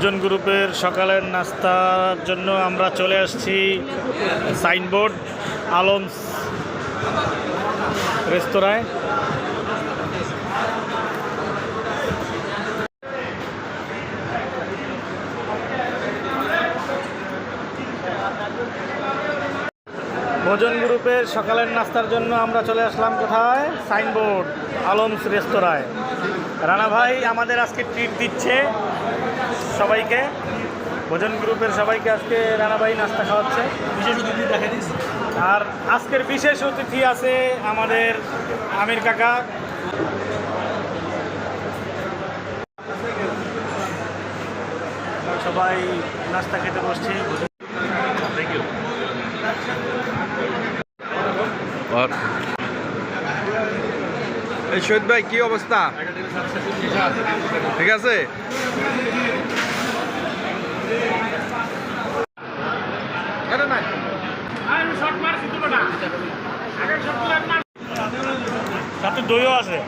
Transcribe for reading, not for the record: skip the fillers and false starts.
ভোজন গ্রুপের সকালের নাস্তার জন্য আমরা চলে আসছি সাইনবোর্ড আলমস রেস্তোরাঁয়। ভোজন গ্রুপের সকালের নাস্তার জন্য আমরা চলে আসলাম কোথায়? সাইনবোর্ড আলমস রেস্তোরাঁয়। রানা ভাই আমাদের আজকে ট্রিট দিচ্ছে সবাইকে, ভোজন গ্রুপের সবাইকে আজকে রানা ভাই নাস্তা খাওয়াচ্ছে। বিশেষ অতিথি দেখা দিস। আর আজকের বিশেষ অতিথি আছে আমাদের আমির কাকা। সবাই নাস্তা খেতে বসছি। Thank you. এই শহীদ ভাই কি অবস্থা? ঠিক আছে। সাথে দইও আছে।